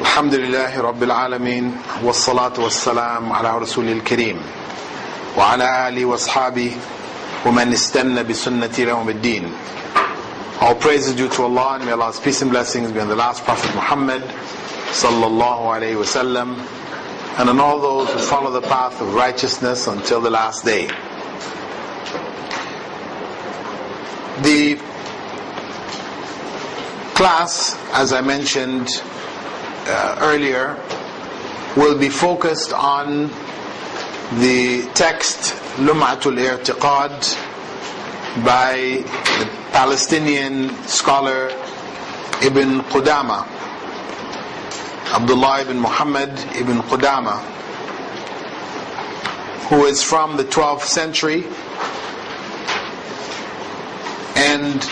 الحمد لله رب العالمين والصلاة والسلام على رسول الكريم وعلى آله وأصحابه ومن استنى بسنة يوم الدين. All praise is due to Allah, and may Allah's peace and blessings be on the last Prophet Muhammad sallallahu alayhi wasallam, and on all those who follow the path of righteousness until the last day. The class, as I mentioned earlier, will be focused on the text Lum'atul I'tiqad by the Palestinian scholar Ibn Qudaamah, Abdullah ibn Muhammad ibn Qudaamah, who is from the 12th century and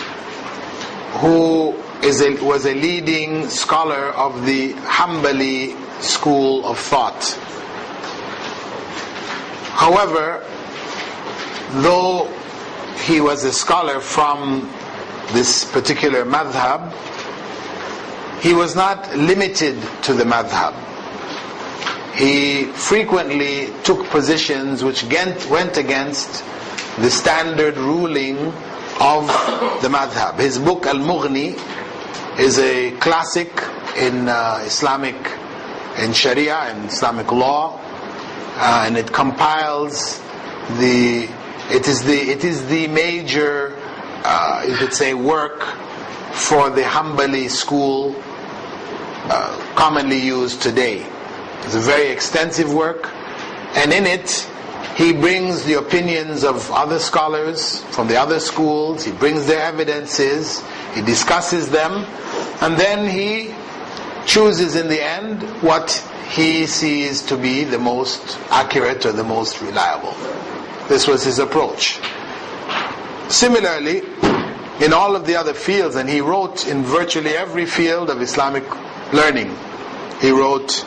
who was a leading scholar of the Hanbali school of thought. However, though he was a scholar from this particular madhab, he was not limited to the madhab. He frequently took positions which went against the standard ruling of the madhab. His book Al-Mughni is a classic in in Sharia and Islamic law, and it compiles it is the major you could say work for the Hanbali school, commonly used today. It's a very extensive work, and in it he brings the opinions of other scholars from the other schools, he brings their evidences, he discusses them, and then he chooses in the end what he sees to be the most accurate or the most reliable. This was his approach. Similarly, in all of the other fields, and he wrote in virtually every field of Islamic learning. He wrote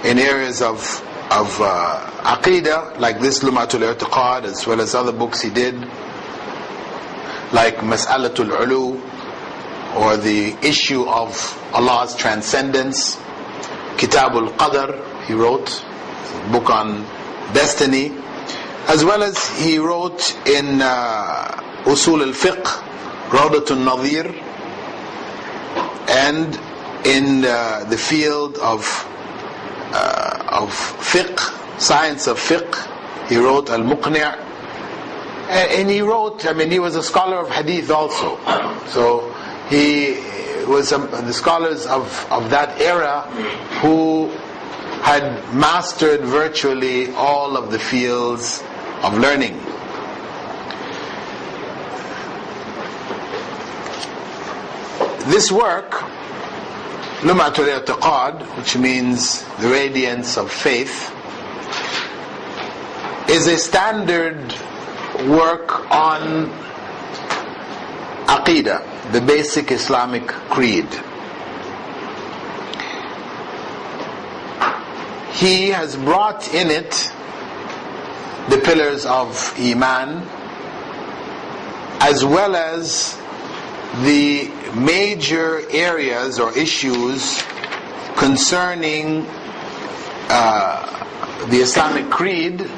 in areas of Aqidah, like this Lum'atul I'tiqad, as well as other books he did, like Mas'alatul Ulu, or the issue of Allah's transcendence. Kitabul Qadr, he wrote a book on destiny, as well as he wrote in Usul al-Fiqh, Rawdatul Nadhir, and in the field of fiqh, science of fiqh, he wrote Al-Muqni', and he wrote, he was a scholar of hadith also. So he was the scholars of that era who had mastered virtually all of the fields of learning. This work, Lum'atul I'tiqad, which means the radiance of faith, is a standard work on Aqidah, the basic Islamic creed. He has brought in it the pillars of Iman, as well as the major areas or issues concerning the Islamic creed,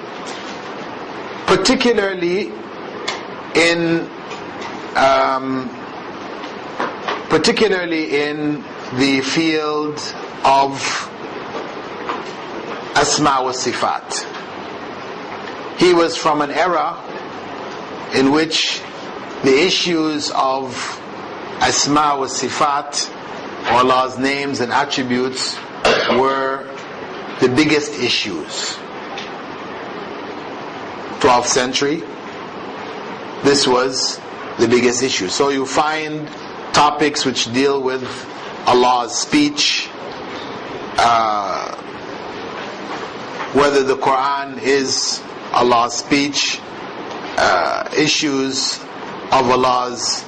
particularly in the field of Asma wa Sifat. He was from an era in which the issues of Asma wa Sifat, or Allah's names and attributes, were the biggest issues. 12th century, this was the biggest issue. So you find topics which deal with Allah's speech, whether the Quran is Allah's speech, issues of Allah's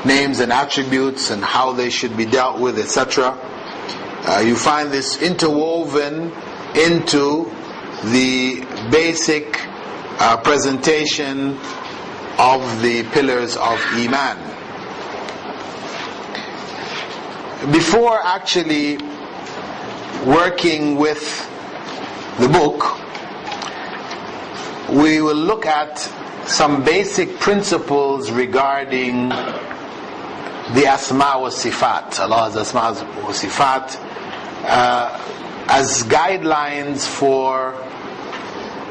names and attributes and how they should be dealt with, etc. You find this interwoven into the basic presentation of the pillars of Iman. Before actually working with the book, we will look at some basic principles regarding the Asma wa Sifat, Allah's Asma wa Sifat, as guidelines for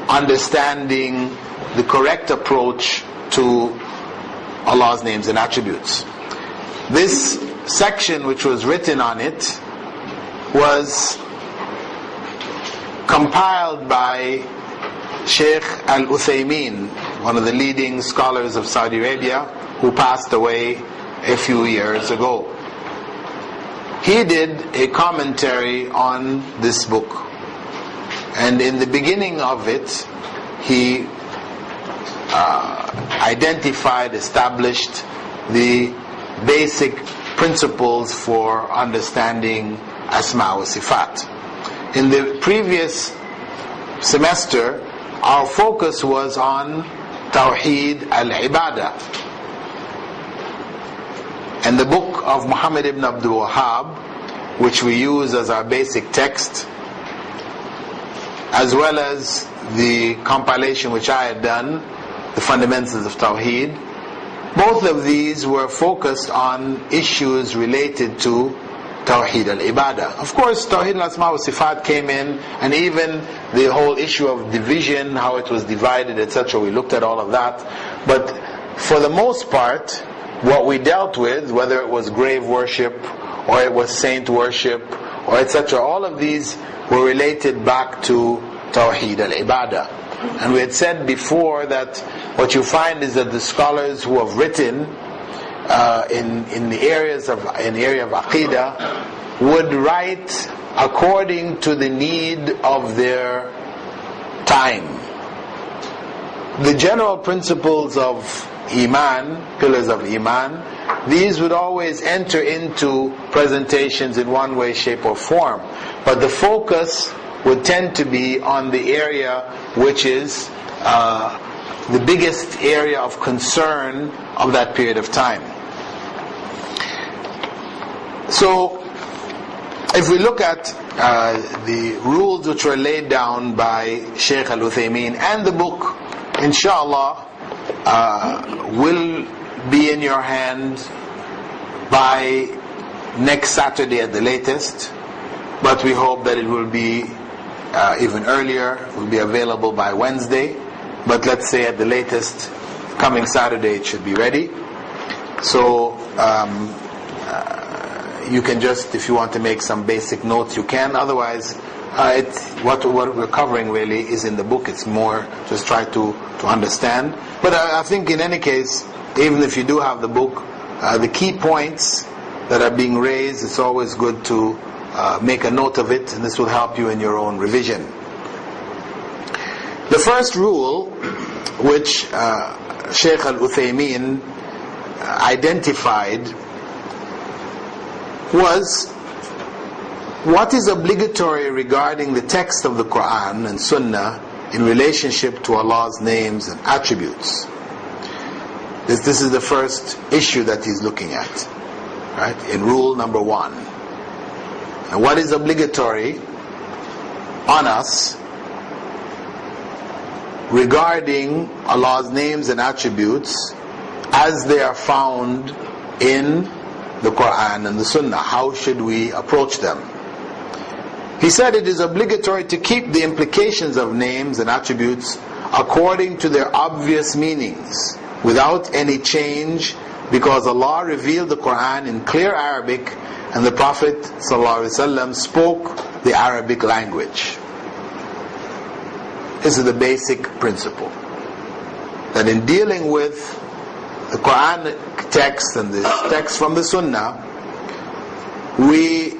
understanding the correct approach to Allah's names and attributes. This section, which was written on it, was compiled by Sheikh Al-Uthaymeen, one of the leading scholars of Saudi Arabia, who passed away a few years ago. He did a commentary on this book, and in the beginning of it he established the basic principles for understanding Asma wa Sifat. In the previous semester, our focus was on Tawheed al-Ibadah, and the book of Muhammad ibn Abdul Wahhab, which we use as our basic text, as well as the compilation which I had done, the Fundamentals of Tawheed. Both of these were focused on issues related to Tawheed al-Ibadah. Of course, Tawheed al-Asma wa Sifat came in, and even the whole issue of division, how it was divided, etc. We looked at all of that. But for the most part, what we dealt with, whether it was grave worship, or it was saint worship, or etc., all of these were related back to Tawheed al-Ibadah. And we had said before that what you find is that the scholars who have written in the area of Aqidah would write according to the need of their time. The general principles of Iman, pillars of Iman, these would always enter into presentations in one way, shape or form, but the focus would tend to be on the area which is the biggest area of concern of that period of time. So if we look at the rules which were laid down by Sheikh Al-Uthaymeen, and the book, inshallah, will be in your hand by next Saturday at the latest, but we hope that it will be even earlier. It will be available by Wednesday, but let's say at the latest coming Saturday it should be ready. So you can just, if you want to make some basic notes, you can. Otherwise, what we're covering really is in the book. It's more just try to understand. But I think in any case, even if you do have the book, the key points that are being raised, it's always good to make a note of it, and this will help you in your own revision. The first rule which Sheikh Al-Uthaymeen identified was what is obligatory regarding the text of the Quran and Sunnah in relationship to Allah's names and attributes. This is the first issue that he's looking at, right? In rule number 1. And what is obligatory on us regarding Allah's names and attributes as they are found in the Quran and the Sunnah? How should we approach them? He said it is obligatory to keep the implications of names and attributes according to their obvious meanings, without any change, because Allah revealed the Quran in clear Arabic and the Prophet ﷺ spoke the Arabic language. This is the basic principle, that in dealing with the Quran text and the text from the Sunnah, we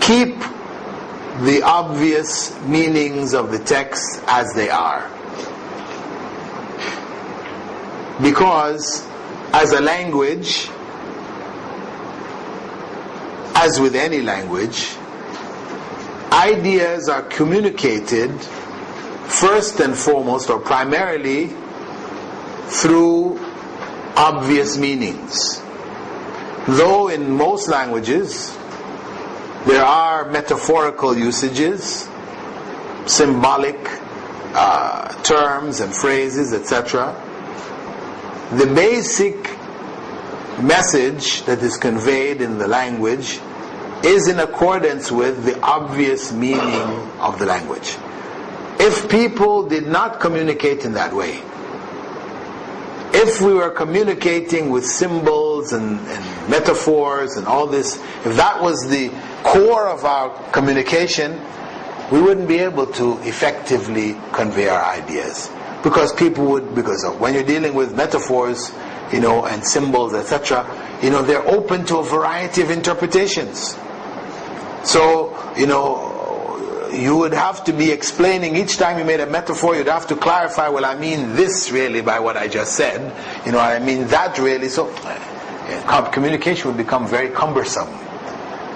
keep the obvious meanings of the text as they are. Because as a language, as with any language, ideas are communicated first and foremost, or primarily, through obvious meanings. Though in most languages There are metaphorical usages, symbolic terms and phrases, etc. The basic message that is conveyed in the language is in accordance with the obvious meaning of the language. If people did not communicate in that way, if we were communicating with symbols and metaphors and all this, if that was the core of our communication, we wouldn't be able to effectively convey our ideas. Because when you're dealing with metaphors, and symbols, etc., they're open to a variety of interpretations. So, you would have to be explaining each time you made a metaphor. You'd have to clarify, well, I mean this really by what I just said. I mean that really. So communication would become very cumbersome.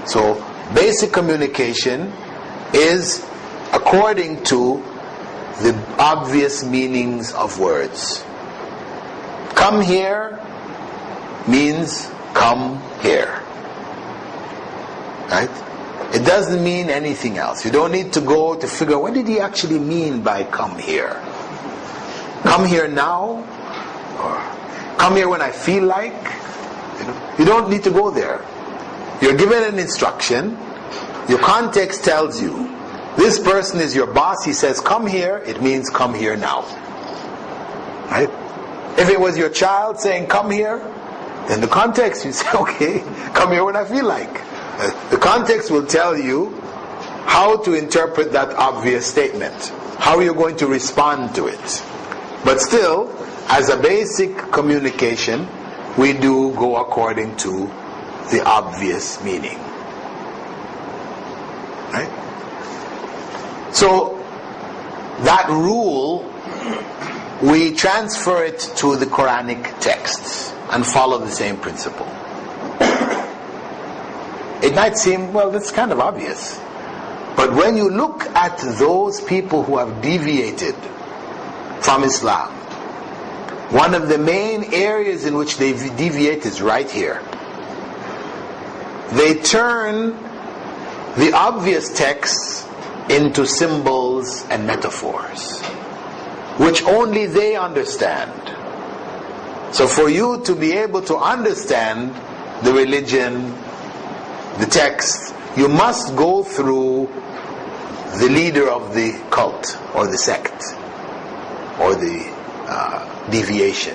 So basic communication is according to the obvious meanings of words. Come here means come here. Right? It doesn't mean anything else. You don't need to go to figure, what did he actually mean by come here? Come here now? Or come here when I feel like? You don't need to go there. You're given an instruction. Your context tells you, this person is your boss. He says, come here. It means come here now. Right? If it was your child saying, come here, then the context, you say, okay, come here when I feel like. The context will tell you how to interpret that obvious statement. How you're going to respond to it. But still, as a basic communication, we do go according to the obvious meaning. Right? So, that rule, we transfer it to the Quranic texts and follow the same principle. It might seem, well, that's kind of obvious. But when you look at those people who have deviated from Islam, one of the main areas in which they deviate is right here. They turn the obvious texts into symbols and metaphors, which only they understand. So for you to be able to understand the religion, the text, you must go through the leader of the cult or the sect or the deviation.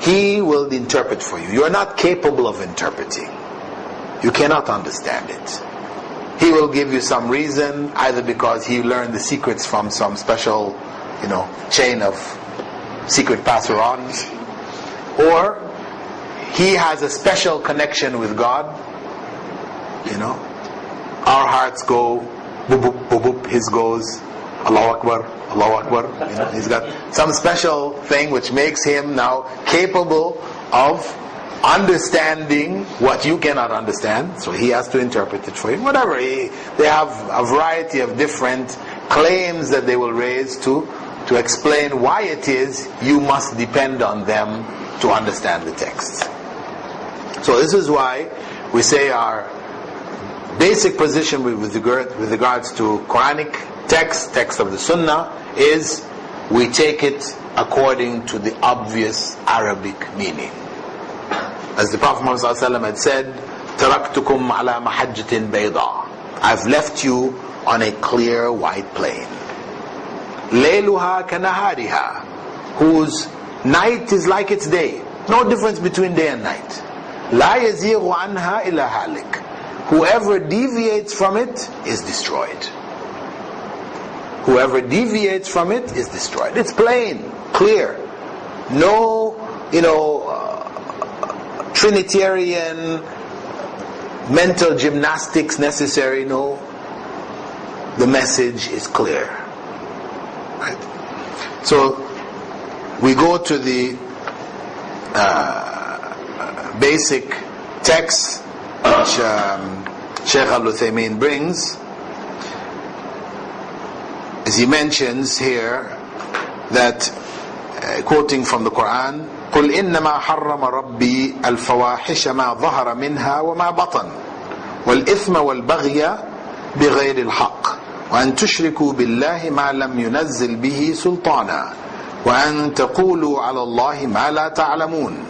He will interpret for you. You are not capable of interpreting. You cannot understand it. He will give you some reason, either because he learned the secrets from some special, chain of secret pass-arounds, or he has a special connection with God. Our hearts go boop boop boop boop, his goes Allahu Akbar, Allahu Akbar. He's got some special thing which makes him now capable of understanding what you cannot understand, so he has to interpret it for you. Whatever, they have a variety of different claims that they will raise to explain why it is you must depend on them to understand the text. So this is why we say our basic position with regards to Quranic text of the Sunnah is we take it according to the obvious Arabic meaning. As the Prophet Muhammad ﷺ had said, تَرَكْتُكُمْ عَلَى مَحَجَّةٍ بَيْضَاءٍ, I've left you on a clear white plain. لَيْلُهَا كَنَهَارِهَا, whose night is like its day. No difference between day and night. لَا يَزِيغُ عَنْهَا إِلَّا هَالِكٌ, whoever deviates from it is destroyed. Whoever deviates from it is destroyed. It's plain, clear. No, Trinitarian mental gymnastics necessary. No, the message is clear. Right? So we go to the basic text which Shaykh Al-Uthaymeen brings, as he mentions here that, quoting from the Quran, قُلْ إِنَّمَا حَرَّمَ رَبِّي الْفَوَاحِشَ مَا ظَهَرَ مِنْهَا وَمَا بَطَنَ والإثم والبغي بغير الحق وأن تشركوا بالله ما لم ينزل به سلطانا وأن تقولوا على الله ما لا تعلمون.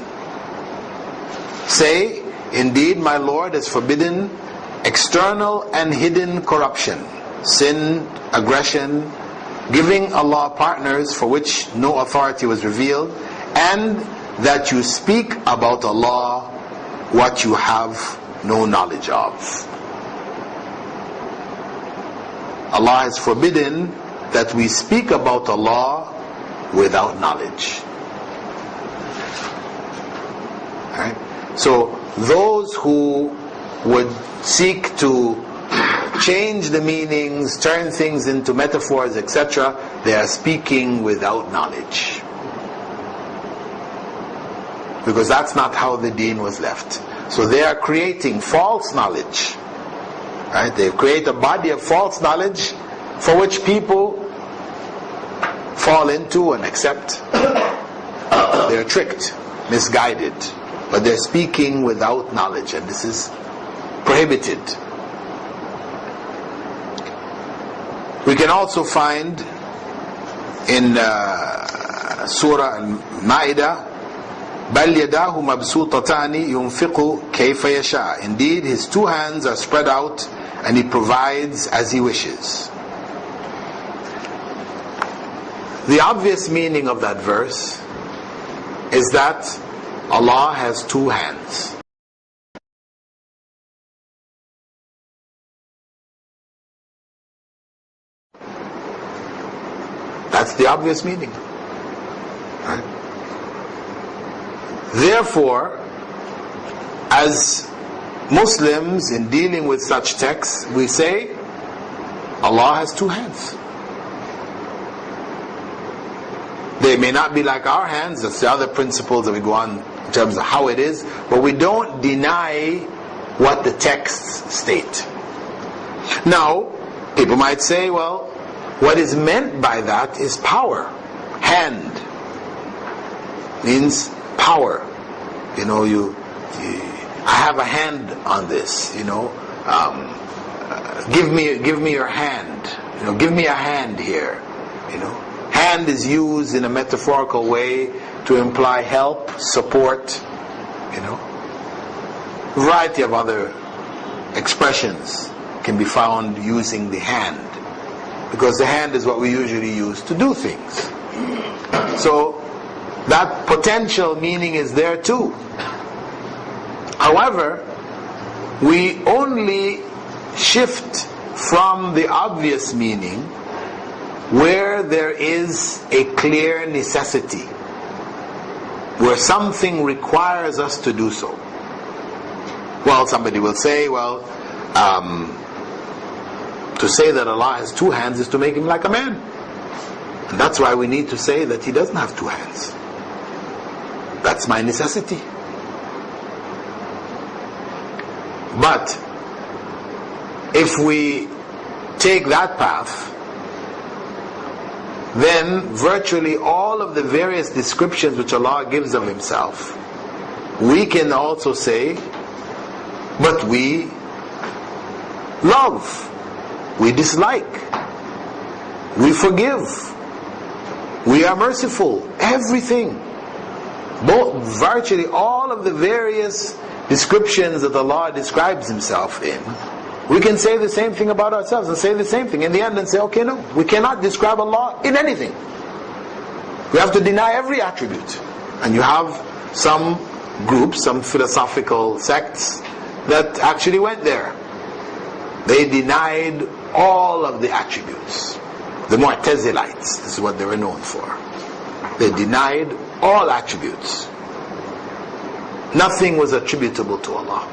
Say, indeed my Lord has forbidden external and hidden corruption, sin, aggression, giving Allah partners for which no authority was revealed, and that you speak about Allah what you have no knowledge of. Allah has forbidden that we speak about Allah without knowledge. Right? So those who would seek to change the meanings, turn things into metaphors, etc., they are speaking without knowledge. Because that's not how the deen was left. So they are creating false knowledge. Right? They create a body of false knowledge for which people fall into and accept. They're tricked, misguided, but they're speaking without knowledge, and this is prohibited. We can also find in Surah Al-Ma'idah, بَلْ يَدَاهُ مَبْسُوطَتَانِ يُنْفِقُ كَيْفَ يَشَاءُ. Indeed, his two hands are spread out and he provides as he wishes. The obvious meaning of that verse is that Allah has two hands. That's the obvious meaning. Right? Therefore, as Muslims, in dealing with such texts, we say Allah has two hands. They may not be like our hands, that's the other principles that we go on in terms of how it is, but we don't deny what the texts state. Now, people might say, well, what is meant by that is power. Hand means power. You know, I have a hand on this. You know, give me your hand. You know, give me a hand here. You know, hand is used in a metaphorical way to imply help, support. You know, a variety of other expressions can be found using the hand, because the hand is what we usually use to do things. So that potential meaning is there too. However, we only shift from the obvious meaning where there is a clear necessity, where something requires us to do so. Well, somebody will say, well, to say that Allah has two hands is to make him like a man. And that's why we need to say that he doesn't have two hands. That's my necessity. But if we take that path, then virtually all of the various descriptions which Allah gives of Himself, we can also say, but we love, we dislike, we forgive, we are merciful, everything. Virtually all of the various descriptions that Allah describes Himself in, we can say the same thing about ourselves and say the same thing in the end and say, okay, no, we cannot describe Allah in anything. We have to deny every attribute. And you have some groups, some philosophical sects that actually went there. They denied all of the attributes. The Mu'tazilites, this is what they were known for. They denied all attributes. Nothing was attributable to Allah.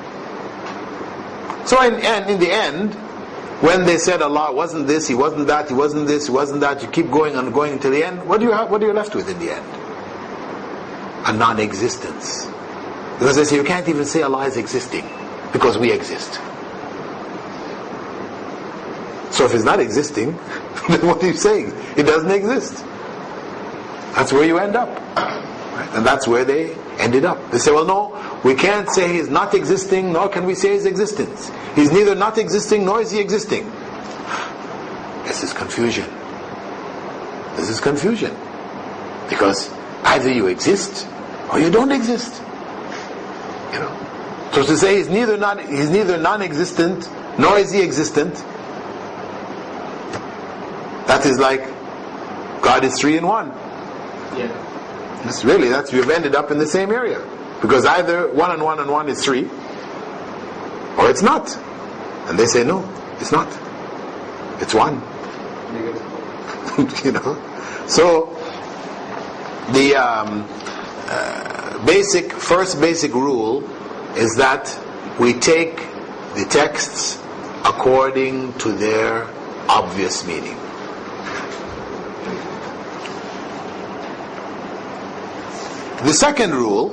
So in the end, when they said Allah wasn't this, He wasn't that, He wasn't this, He wasn't that, you keep going and going until the end, what are you left with in the end? A non-existence. Because they say you can't even say Allah is existing, because we exist. So if it's not existing, then what are you saying? It doesn't exist. That's where you end up. Right? And that's where they ended up. They say, well, no, we can't say he's not existing, nor can we say his existence. He's neither not existing, nor is he existing. This is confusion. This is confusion. Because either you exist, or you don't exist. You know. So to say he's neither non-existent, nor is he existent, that is like God is 3 in 1. Yeah. We've ended up in the same area. Because either 1 and 1 and 1 is 3, or it's not. And they say, no, it's not. It's 1. You know. So the first basic rule is that we take the texts according to their obvious meaning. The second rule,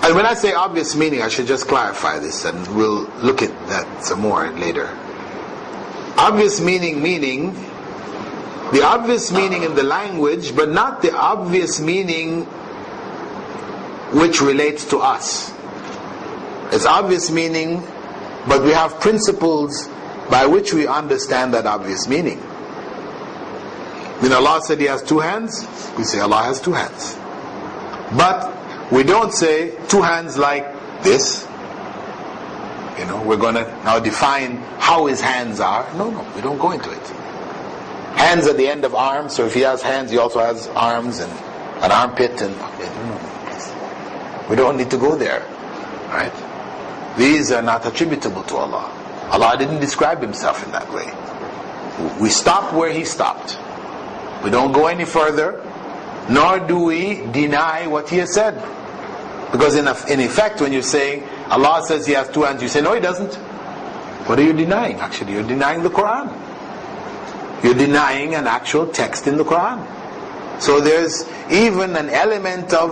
and when I say obvious meaning, I should just clarify this, and we'll look at that some more later. Obvious meaning meaning the obvious meaning in the language, but not the obvious meaning which relates to us. It's obvious meaning, but we have principles by which we understand that obvious meaning. When Allah said He has 2 hands, we say Allah has 2 hands. But we don't say 2 hands like this. You know, we're going to now define how His hands are. No, we don't go into it. Hands at the end of arms, so if He has hands, He also has arms and an armpit, and we don't need to go there. Right? These are not attributable to Allah. Allah didn't describe Himself in that way. We stop where He stopped. We don't go any further, nor do we deny what He has said. Because in effect, when you're saying Allah says He has 2 hands, you say no, He doesn't. What are you denying? Actually, you're denying the Quran. You're denying an actual text in the Quran. So there's even an element of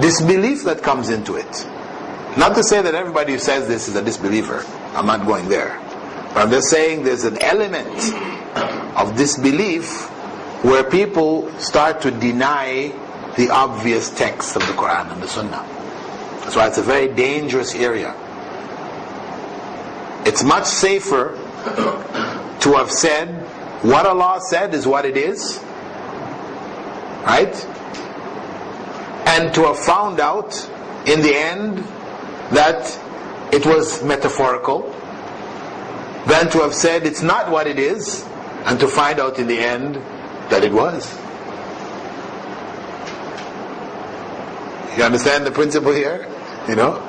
disbelief that comes into it. Not to say that everybody who says this is a disbeliever. I'm not going there. But I'm just saying there's an element of disbelief where people start to deny the obvious text of the Quran and the Sunnah. That's why it's a very dangerous area. It's much safer to have said what Allah said is what it is, right? And to have found out in the end that it was metaphorical, than to have said it's not what it is, and to find out in the end that it was. You understand the principle here? You know?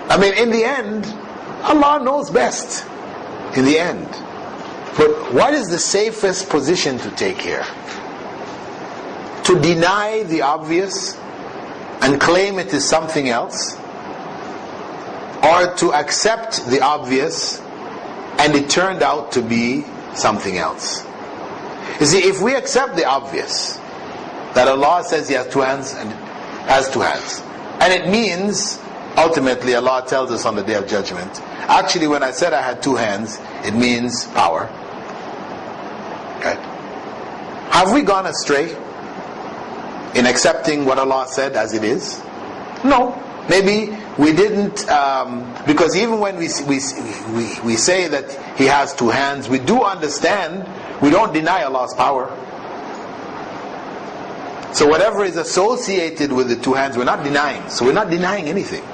I mean, in the end, Allah knows best. In the end. But what is the safest position to take here? To deny the obvious and claim it is something else? Or to accept the obvious and it turned out to be something else? You see, if we accept the obvious, that Allah says He has 2 hands and has 2 hands, and it means, ultimately Allah tells us on the Day of Judgment, actually when I said I had 2 hands, it means power. Okay? Have we gone astray in accepting what Allah said as it is? No. Maybe we didn't, because even when we say that He has 2 hands, we do understand, we don't deny Allah's power. So whatever is associated with the 2 hands, we're not denying. So we're not denying anything.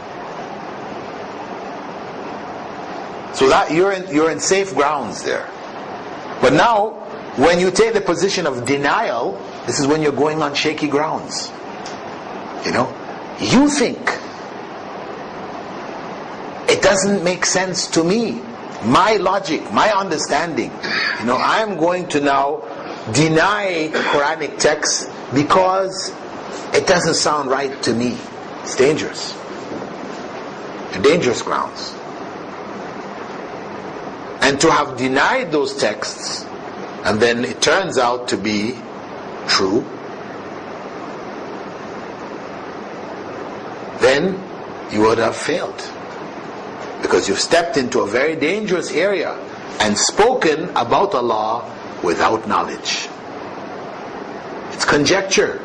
So that you're in safe grounds there. But now, when you take the position of denial, this is when you're going on shaky grounds. You know, you think it doesn't make sense to me. My logic, my understanding. You know, I'm going to now deny Quranic texts because it doesn't sound right to me. It's dangerous. Dangerous grounds. And to have denied those texts, and then it turns out to be true, then you would have failed. Because you've stepped into a very dangerous area and spoken about Allah without knowledge. It's conjecture.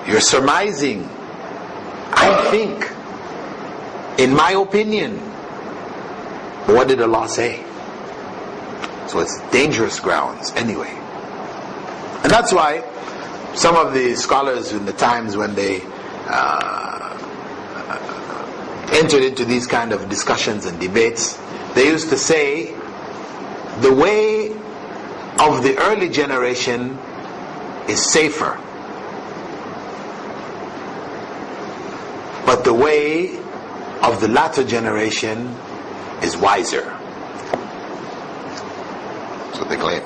You're surmising. I think, in my opinion. But what did Allah say? So it's dangerous grounds anyway. And that's why some of the scholars in the times when they entered into these kind of discussions and debates, they used to say the way of the early generation is safer, but the way of the latter generation is wiser. That's what they claim.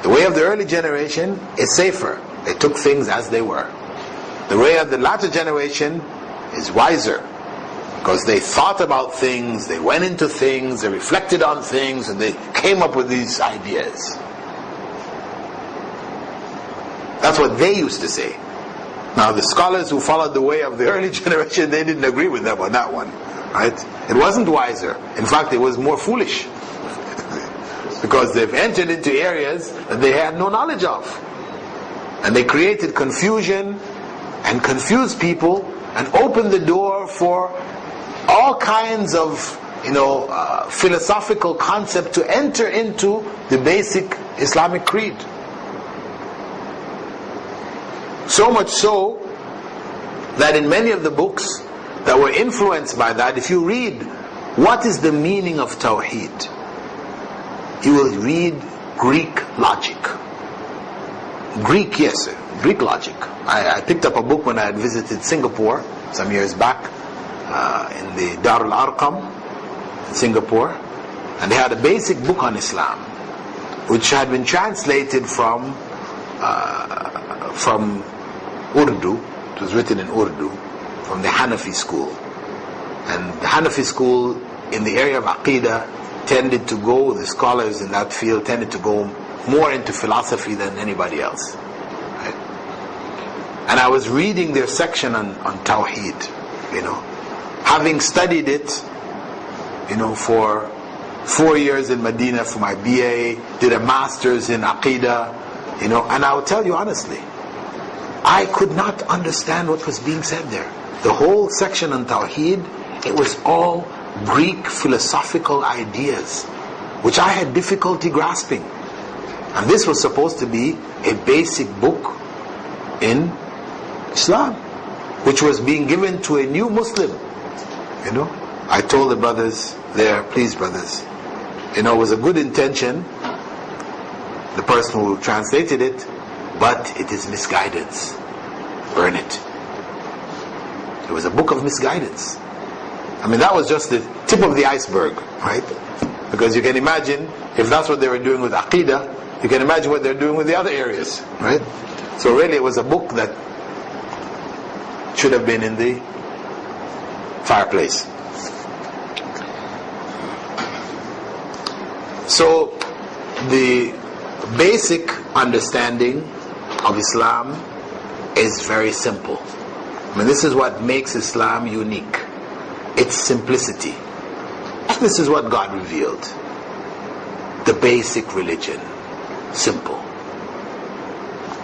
The way of the early generation is safer. They took things as they were. The way of the latter generation is wiser, because they thought about things, they went into things, they reflected on things, and they came up with these ideas. That's what they used to say. Now the scholars who followed the way of the early generation, they didn't agree with them on that one. Right? It wasn't wiser. In fact, it was more foolish. Because they've entered into areas that they had no knowledge of. And they created confusion and confused people and opened the door for all kinds of philosophical concept to enter into the basic Islamic creed. So much so that in many of the books that were influenced by that, if you read what is the meaning of Tawheed, you will read Greek logic. Greek, yes, Greek logic. I picked up a book when I had visited Singapore some years back, in the Dar al-Arqam in Singapore, and they had a basic book on Islam, which had been translated from Urdu. It was written in Urdu, from the Hanafi school. And the Hanafi school in the area of Aqidah tended to go, the scholars in that field tended to go more into philosophy than anybody else. Right? And I was reading their section on Tawheed, having studied it, for 4 years in Medina for my BA, did a master's in Aqidah, and I will tell you honestly, I could not understand what was being said there. The whole section on Tawheed, it was all Greek philosophical ideas, which I had difficulty grasping. And this was supposed to be a basic book in Islam, which was being given to a new Muslim. I told the brothers there, please brothers, it was a good intention, the person who translated it, but it is misguidance. Burn it. It was a book of misguidance. That was just the tip of the iceberg, right? Because you can imagine, if that's what they were doing with Aqidah, you can imagine what they're doing with the other areas, right? So really it was a book that should have been in the fireplace. So the basic understanding of Islam is very simple. This is what makes Islam unique. Its simplicity. This is what God revealed. The basic religion. Simple.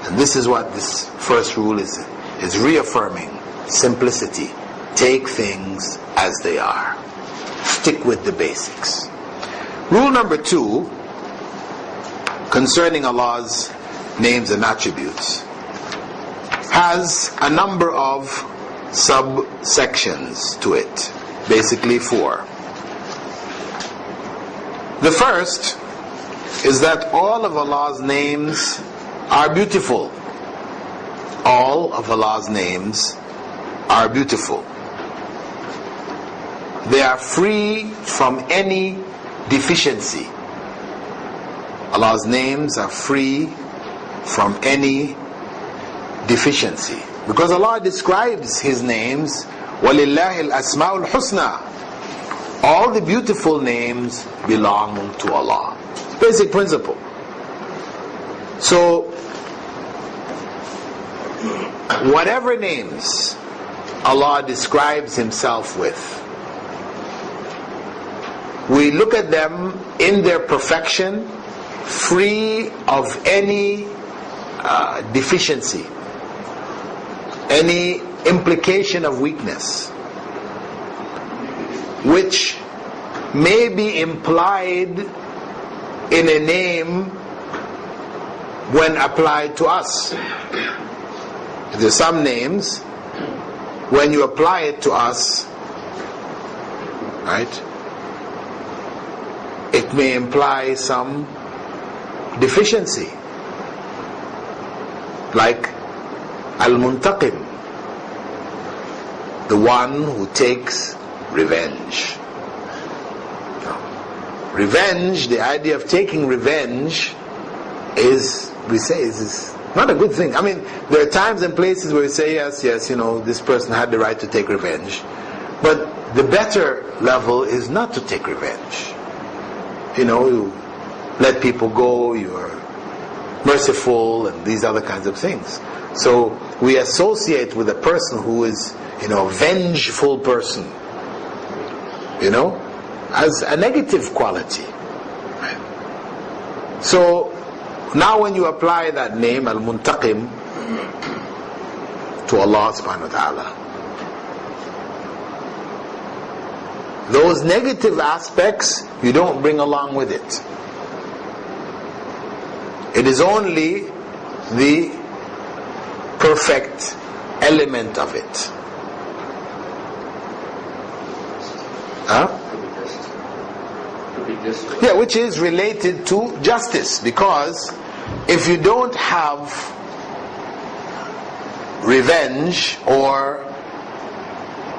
And this is what this first rule is reaffirming. Simplicity. Take things as they are. Stick with the basics. Rule number 2, concerning Allah's names and attributes, has a number of subsections to it. Basically 4. The first is that all of Allah's names are beautiful. All of Allah's names are beautiful. They are free from any deficiency. Allah's names are free from any deficiency. Because Allah describes His names, وَلِلَّهِ الْأَسْمَاءُ الْحُسْنَى. All the beautiful names belong to Allah. Basic principle. So, whatever names Allah describes Himself with, we look at them in their perfection, free of any deficiency. any implication of weakness which may be implied in a name when applied to us. There are some names, when you apply it to us, right, it may imply some deficiency, like Al-Muntaqim, the one who takes revenge. Revenge, the idea of taking revenge is, we say, is not a good thing. I mean, there are times and places where we say, yes, this person had the right to take revenge. But the better level is not to take revenge. You let people go, you're merciful, and these other kinds of things. So we associate with a person who is, a vengeful person, as a negative quality. So now when you apply that name, Al-Muntaqim, to Allah subhanahu wa ta'ala, those negative aspects you don't bring along with it. It is only the perfect element of it. Yeah, which is related to justice, because if you don't have revenge or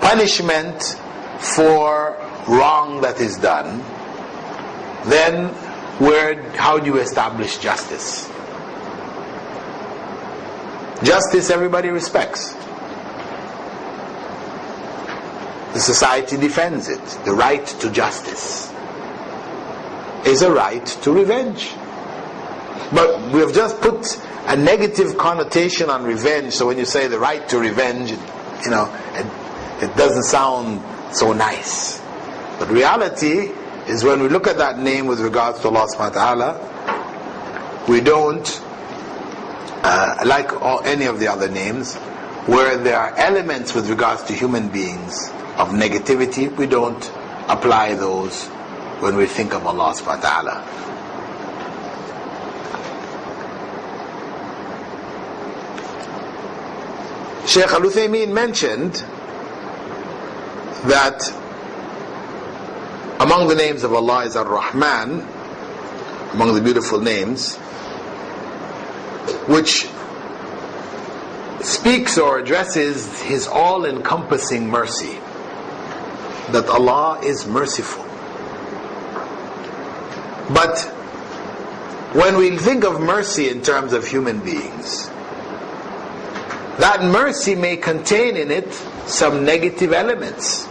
punishment for wrong that is done, then how do you establish justice? Justice everybody respects. The society defends it. The right to justice is a right to revenge. But we have just put a negative connotation on revenge, so when you say the right to revenge, it doesn't sound so nice. But reality is, when we look at that name with regards to Allah subhanahu wa ta'ala, we don't, like any of the other names, where there are elements with regards to human beings of negativity, we don't apply those when we think of Allah subhanahu wa ta'ala. Shaykh Al-Uthaymeen mentioned that among the names of Allah is Ar-Rahman, among the beautiful names, which speaks or addresses His all-encompassing mercy, that Allah is merciful. But when we think of mercy in terms of human beings, that mercy may contain in it some negative elements.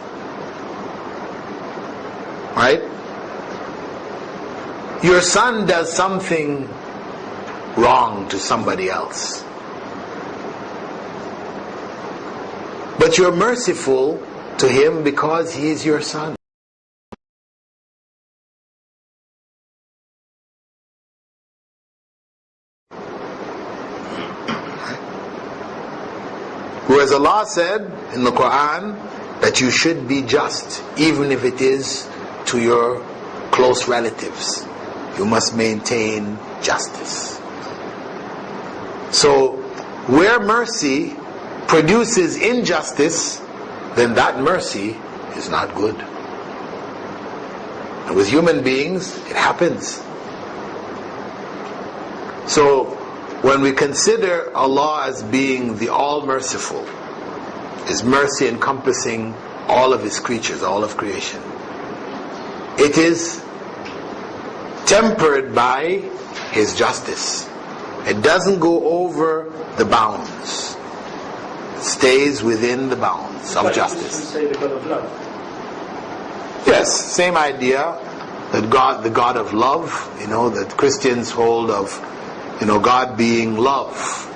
Right? Your son does something wrong to somebody else, but you're merciful to him because he is your son. Whereas Allah said in the Quran that you should be just, even if it is to your close relatives. You must maintain justice. So, where mercy produces injustice, then that mercy is not good. And with human beings, it happens. So, when we consider Allah as being the all-merciful, His mercy encompassing all of His creatures, all of creation, it is tempered by His justice. It doesn't go over the bounds. It stays within the bounds of justice. Say the God of love. Yes, same idea, that God, the God of love, that Christians hold of, God being love.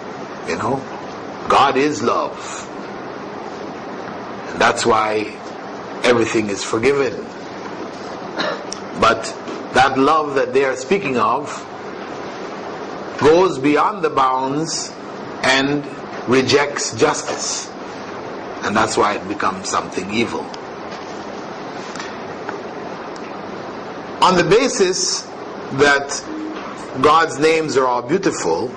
God is love. And that's why everything is forgiven. But that love that they are speaking of goes beyond the bounds and rejects justice. And that's why it becomes something evil. On the basis that God's names are all beautiful,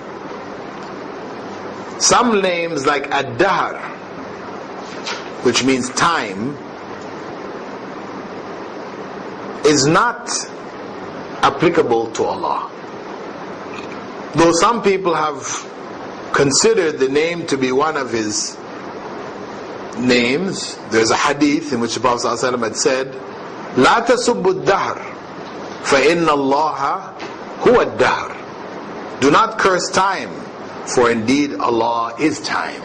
some names like Ad-Dahr, which means time, is not applicable to Allah. Though some people have considered the name to be one of His names, there's a hadith in which the Prophet ﷺ had said, لا تسبوا الدهر فإن الله هو الدهر. Do not curse time, for indeed Allah is time.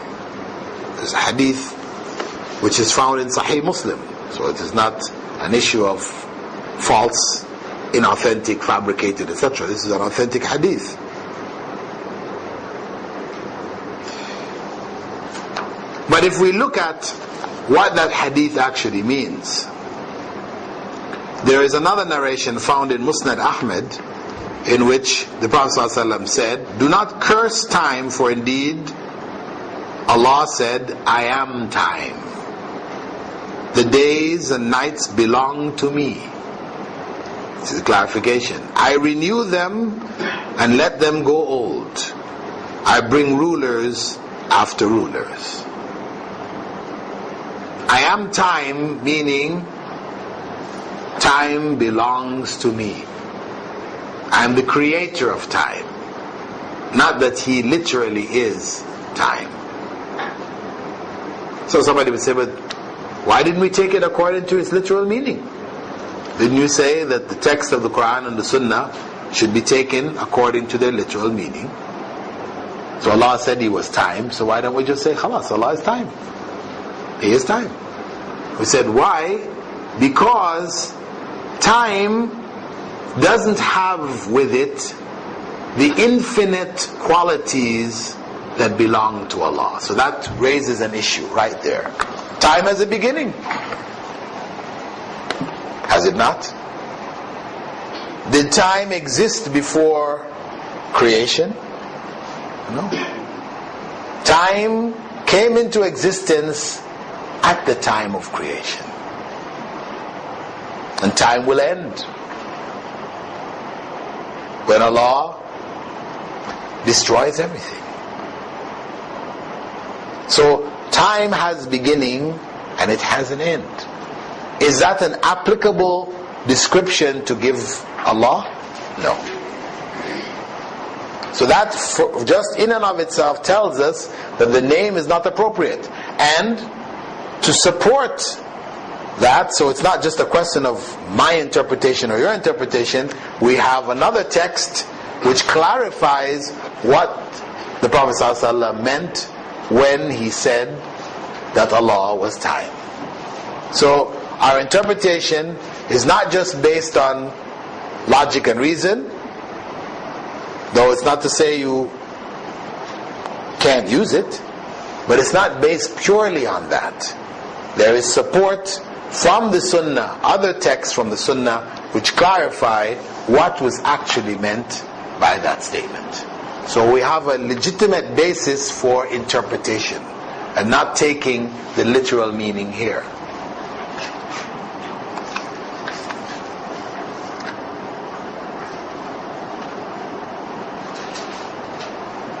There's a hadith which is found in Sahih Muslim, so it is not an issue of false, inauthentic, fabricated, etc. This is an authentic hadith. But if we look at what that hadith actually means, there is another narration found in Musnad Ahmad in which the Prophet ﷺ said, do not curse time, for indeed Allah said, I am time. The days and nights belong to me. This is a clarification. I renew them and let them go old. I bring rulers after rulers. I am time, meaning time belongs to me. I am the creator of time. Not that He literally is time. So somebody would say, but why didn't we take it according to its literal meaning? Didn't you say that the text of the Quran and the Sunnah should be taken according to their literal meaning? So Allah said He was time, so why don't we just say, khalas, Allah is time. He is time. We said, why? Because time doesn't have with it the infinite qualities that belong to Allah. So that raises an issue right there. Time has a beginning. Has it not? Did time exist before creation? No. Time came into existence at the time of creation. And time will end when Allah destroys everything. So time has beginning and it has an end. Is that an applicable description to give Allah? No. So that just in and of itself tells us that the name is not appropriate. And to support that, so it's not just a question of my interpretation or your interpretation, we have another text which clarifies what the Prophet ﷺ meant when he said that Allah was time. So our interpretation is not just based on logic and reason, though it's not to say you can't use it, but it's not based purely on that. There is support from the Sunnah, other texts from the Sunnah, which clarify what was actually meant by that statement. So we have a legitimate basis for interpretation and not taking the literal meaning here.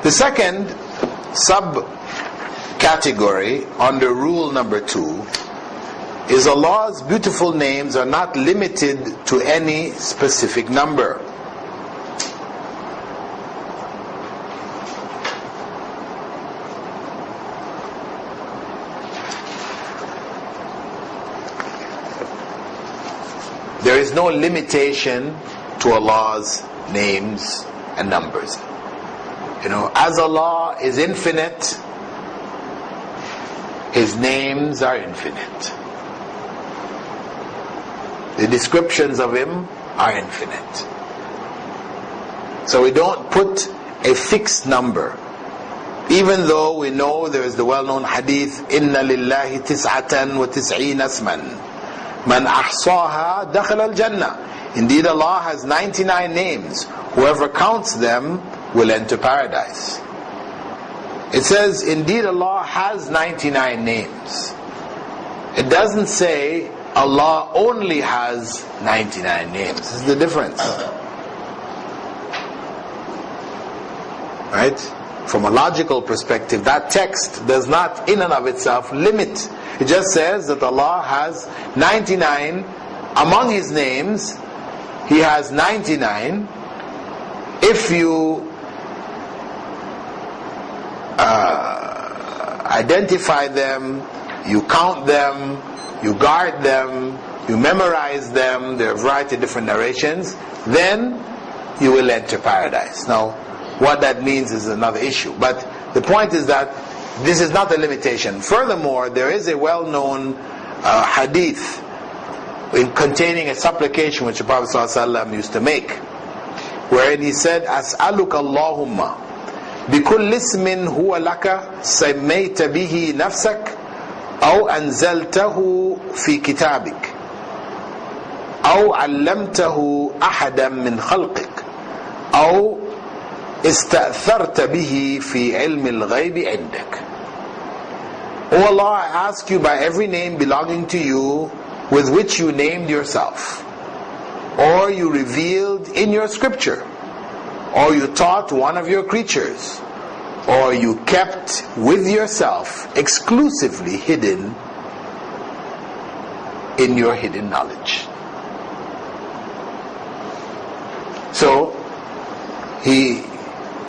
The second subcategory under rule number 2 is Allah's beautiful names are not limited to any specific number. There is no limitation to Allah's names and numbers. As Allah is infinite, His names are infinite. The descriptions of Him are infinite. So we don't put a fixed number, even though we know there is the well-known hadith, Inna lillahi tis'atan wa tis'een asman, man ahsaha dakhala al-jannah. Indeed, Allah has 99 names. Whoever counts them will enter paradise. It says, indeed Allah has 99 names. It doesn't say Allah only has 99 names. This is the difference. Right? From a logical perspective, that text does not in and of itself limit. It just says that Allah has 99 among His names. He has 99. If you identify them, you count them, you guard them, you memorize them, there are a variety of different narrations, then you will enter paradise. Now, what that means is another issue. But the point is that this is not a limitation. Furthermore, there is a well-known hadith containing a supplication which the Prophet ﷺ used to make, wherein he said, أسألك اللهم بكل اسم هو لك سميت به نفسك أو أنزلته في كتابك أو علمته أحدا من خلقك أو استأثرت به في علم الغيب عندك. O Allah, I ask you by every name belonging to you with which you named yourself, or you revealed in your scripture, or you taught one of your creatures, or you kept with yourself exclusively hidden in your hidden knowledge. So, he,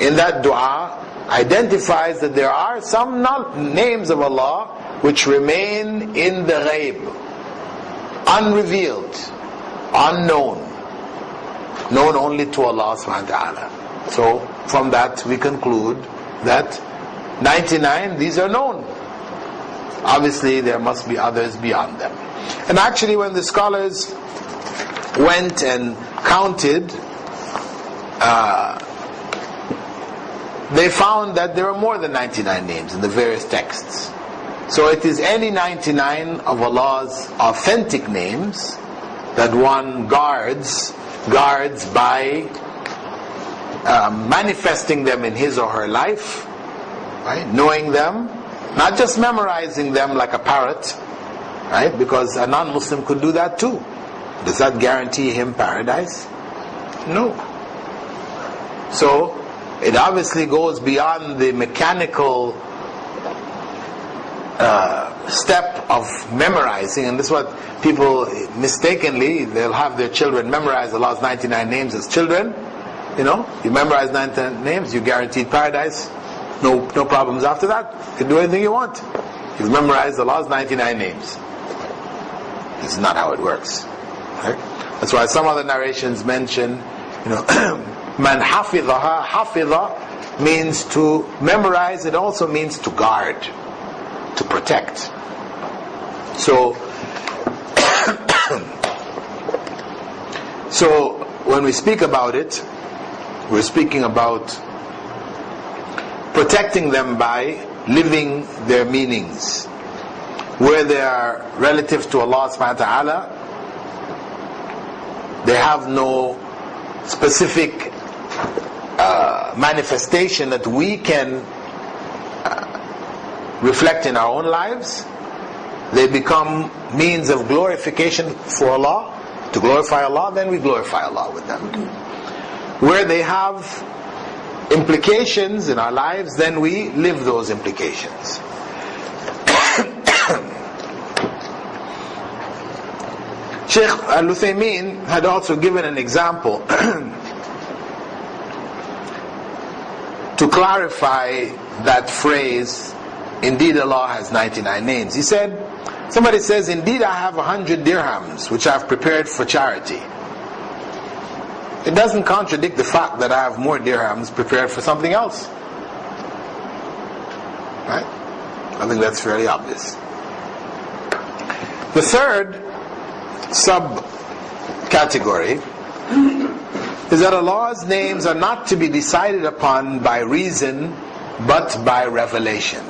in that dua, identifies that there are some names of Allah which remain in the ghaib, unrevealed, unknown, known only to Allah subhanahu wa ta'ala. So from that we conclude that 99, these are known. Obviously there must be others beyond them. And actually when the scholars went and counted, they found that there are more than 99 names in the various texts. So it is any 99 of Allah's authentic names that one guards by manifesting them in his or her life, right? Knowing them, not just memorizing them like a parrot, right? Because a non-Muslim could do that too. Does that guarantee him paradise? No. So it obviously goes beyond the mechanical step of memorizing, and this is what people mistakenly, they'll have their children memorize Allah's 99 names as children. You know, you memorize 99 names, you guaranteed paradise, no problems after that, you can do anything you want. You've memorized Allah's 99 names. This is not how it works. Right? That's why some other narrations mention, you know, man hafidhaha, hafidha means to memorize, it also means to guard, to protect. So so when we speak about it, we're speaking about protecting them by living their meanings. Where they are relative to Allah subhanahu wa ta'ala, they have no specific manifestation that we can reflect in our own lives. They become means of glorification for Allah, to glorify Allah, then we glorify Allah with them. Where they have implications in our lives, then we live those implications. Shaykh Al-Uthaymeen had also given an example to clarify that phrase, indeed Allah has 99 names. He said, somebody says, indeed I have 100 dirhams which I've prepared for charity. It doesn't contradict the fact that I have more dirhams prepared for something else. Right? I think that's fairly obvious. The third subcategory is that Allah's names are not to be decided upon by reason but by revelation.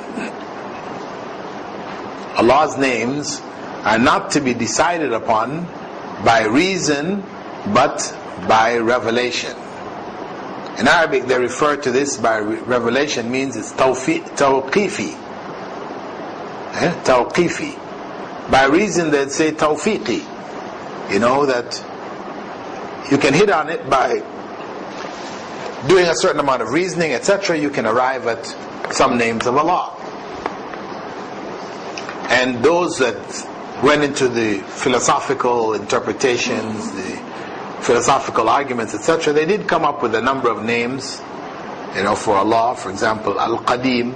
Allah's names are not to be decided upon by reason but by revelation. In Arabic they refer to this by revelation, means it's tawqifi. Tawqifi. By reason they'd say tawfiqi. You know, that you can hit on it by doing a certain amount of reasoning, etc. You can arrive at some names of Allah. And those that went into the philosophical interpretations, the philosophical arguments, etc., they did come up with a number of names, you know, for Allah. For example, Al-Qadim.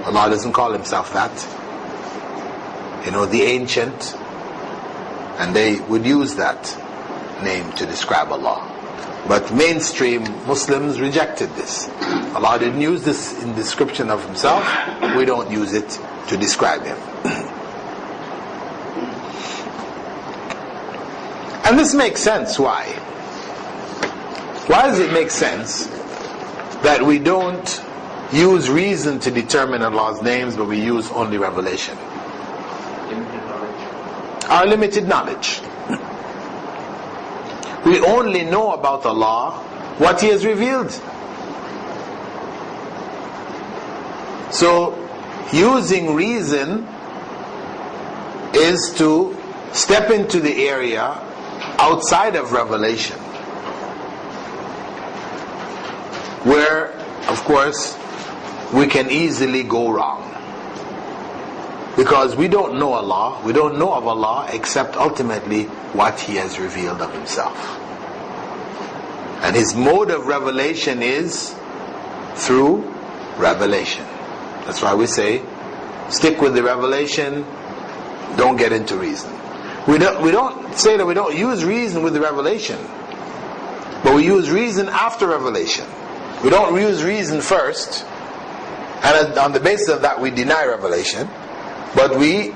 Allah doesn't call himself that. You know, the ancient. And they would use that name to describe Allah. But mainstream Muslims rejected this. Allah didn't use this in description of himself. We don't use it to describe him. And this makes sense. Why? Why does it make sense that we don't use reason to determine Allah's names, but we use only revelation? Our limited knowledge. We only know about Allah what He has revealed. So, using reason is to step into the area outside of revelation, where, of course, we can easily go wrong. Because we don't know Allah, we don't know of Allah except ultimately what He has revealed of Himself. And His mode of revelation is through revelation. That's why we say, stick with the revelation, don't get into reason. We don't say that we don't use reason with the revelation, but we use reason after revelation. We don't use reason first, and on the basis of that we deny revelation. But we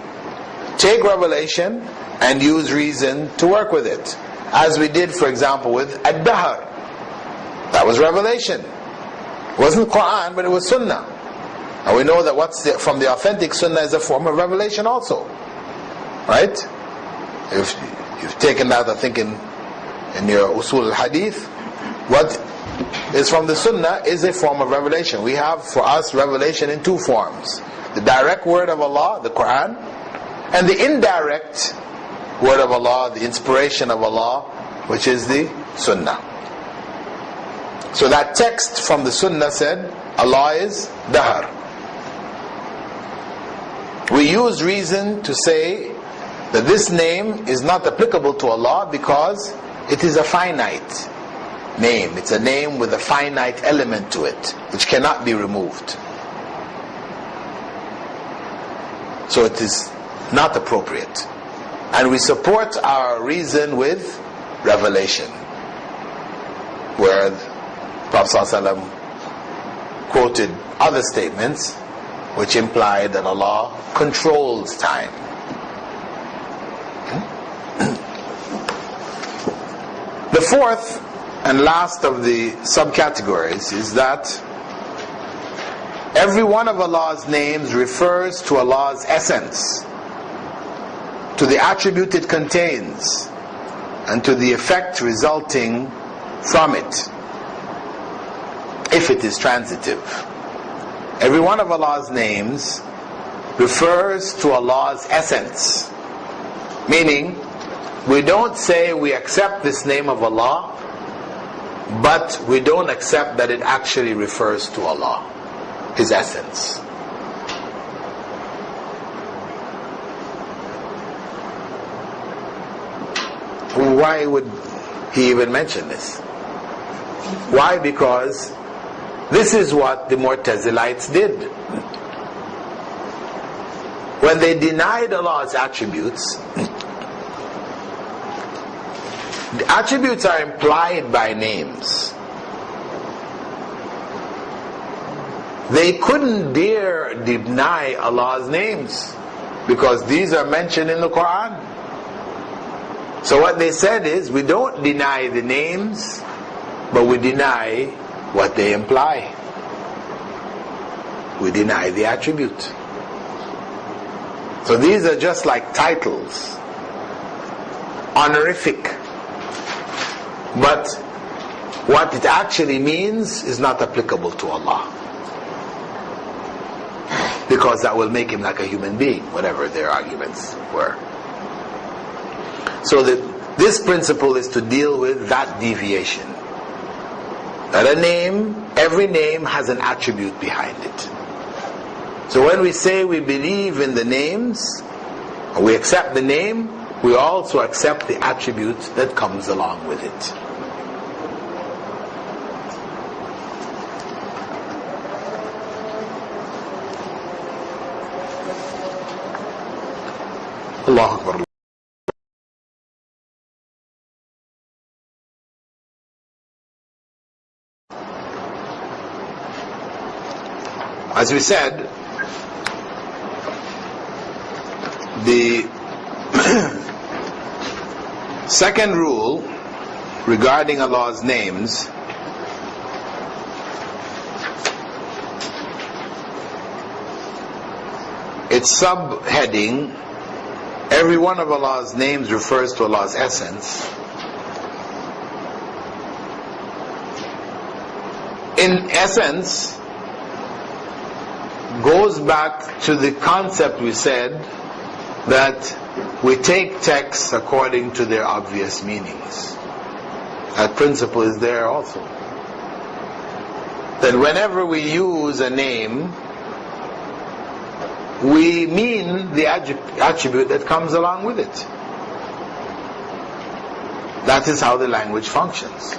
take revelation and use reason to work with it. As we did, for example, with Ad-Dahr. That was revelation. It wasn't Quran, but it was Sunnah. And we know that from the authentic Sunnah is a form of revelation also. Right? If you've taken that, I think, in your Usul al-Hadith, what is from the Sunnah is a form of revelation. We have, for us, revelation in two forms. The direct word of Allah, the Quran, and the indirect word of Allah, the inspiration of Allah, which is the Sunnah. So that text from the Sunnah said, Allah is Dahr. We use reason to say that this name is not applicable to Allah because it is a finite name. It's a name with a finite element to it, which cannot be removed. So it is not appropriate. And we support our reason with revelation, where Prophet ﷺ quoted other statements which imply that Allah controls time. The fourth and last of the subcategories is that every one of Allah's names refers to Allah's essence, to the attribute it contains, and to the effect resulting from it, if it is transitive. Every one of Allah's names refers to Allah's essence, meaning we don't say we accept this name of Allah, but we don't accept that it actually refers to Allah, His essence. Why would he even mention this? Why? Because this is what the Mu'tazilites did. When they denied Allah's attributes, the attributes are implied by names. They couldn't dare deny Allah's names because these are mentioned in the Quran. So what they said is, we don't deny the names, but we deny what they imply. We deny the attribute. So these are just like titles, honorific. But what it actually means is not applicable to Allah, because that will make him like a human being, whatever their arguments were. So this principle is to deal with that deviation. That a name, every name has an attribute behind it. So when we say we believe in the names, or we accept the name, we also accept the attribute that comes along with it. Allahu Akbar. As we said, the second rule regarding Allah's names its subheading, every one of Allah's names refers to Allah's essence. In essence, goes back to the concept we said that we take texts according to their obvious meanings. That principle is there also. That whenever we use a name, we mean the attribute that comes along with it. That is how the language functions.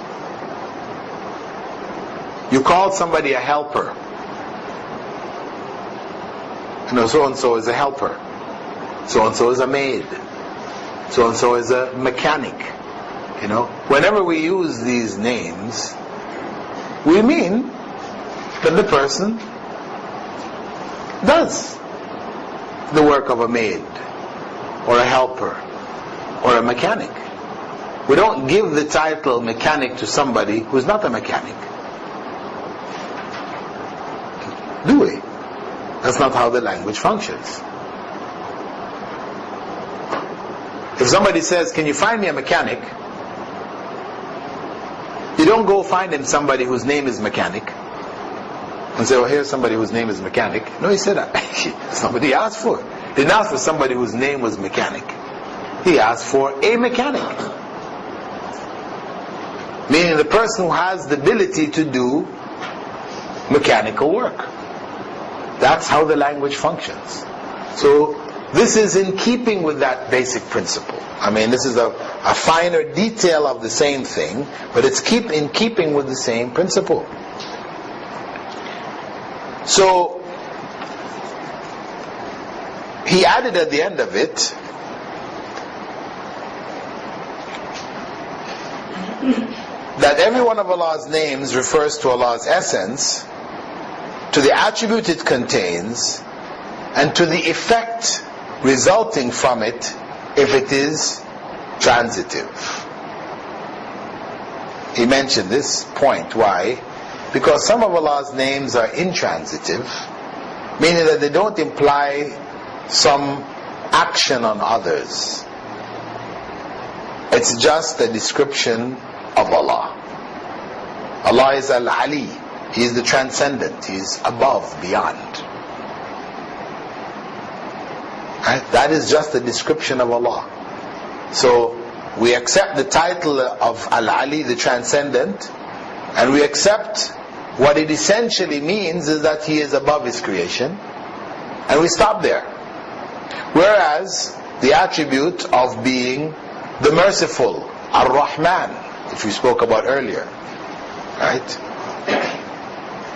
You call somebody a helper. You know, so-and-so is a helper. So-and-so is a maid. So-and-so is a mechanic. You know, whenever we use these names, we mean that the person does the work of a maid, or a helper, or a mechanic. We don't give the title mechanic to somebody who's not a mechanic. Do we? That's not how the language functions. If somebody says, can you find me a mechanic? You don't go find him somebody whose name is mechanic and say, oh, here's somebody whose name is mechanic. No, he said somebody asked for it. He didn't ask for somebody whose name was mechanic. He asked for a mechanic. Meaning the person who has the ability to do mechanical work. That's how the language functions. So this is in keeping with that basic principle. I mean, this is a finer detail of the same thing, but it's in keeping with the same principle. So he added at the end of it, that every one of Allah's names refers to Allah's essence, to the attribute it contains, and to the effect resulting from it if it is transitive. He mentioned this point. Why? Because some of Allah's names are intransitive, meaning that they don't imply some action on others. It's just a description of Allah. Allah is Al-Ali. He is the transcendent. He is above, beyond. Right? That is just a description of Allah. So we accept the title of Al-Ali, the transcendent, and we accept what it essentially means is that He is above His creation, and we stop there. Whereas the attribute of being the merciful, Ar-Rahman, which we spoke about earlier, right?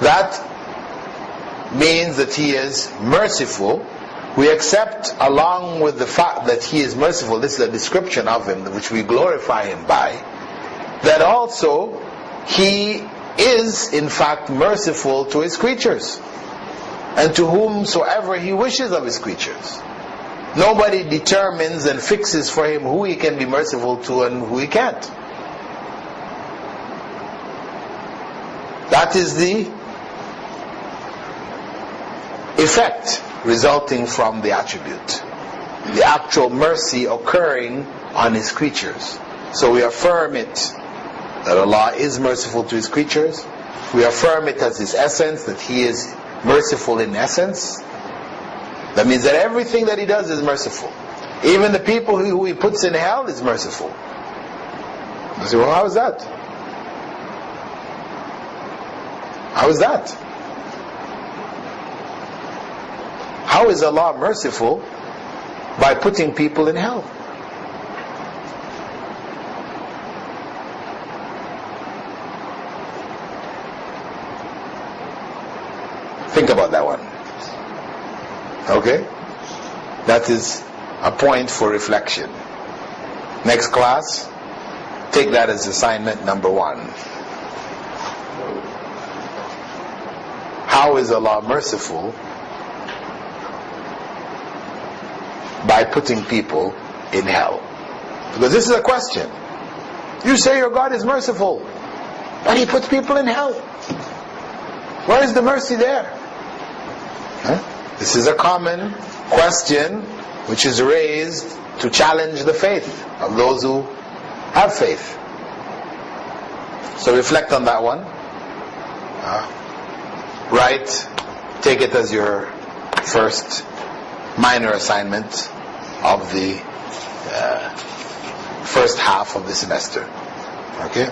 That means that He is merciful. We accept, along with the fact that He is merciful, this is a description of Him which we glorify Him by, that also He is in fact merciful to His creatures, and to whomsoever He wishes of His creatures. Nobody determines and fixes for Him who He can be merciful to and who He can't. That is the effect resulting from the attribute, the actual mercy occurring on His creatures. So we affirm it that Allah is merciful to His creatures. We affirm it as His essence, that He is merciful in essence. That means that everything that He does is merciful. Even the people who He puts in hell is merciful. You say, well, how is that? How is that? How is Allah merciful by putting people in hell? Think about that one. Okay? That is a point for reflection. Next class, take that as assignment number 1. How is Allah merciful by putting people in hell? Because this is a question. You say your God is merciful, but He puts people in hell. Where is the mercy there? This is a common question which is raised to challenge the faith of those who have faith. So reflect on that one. Write, take it as your first minor assignment of the first half of the semester. Okay?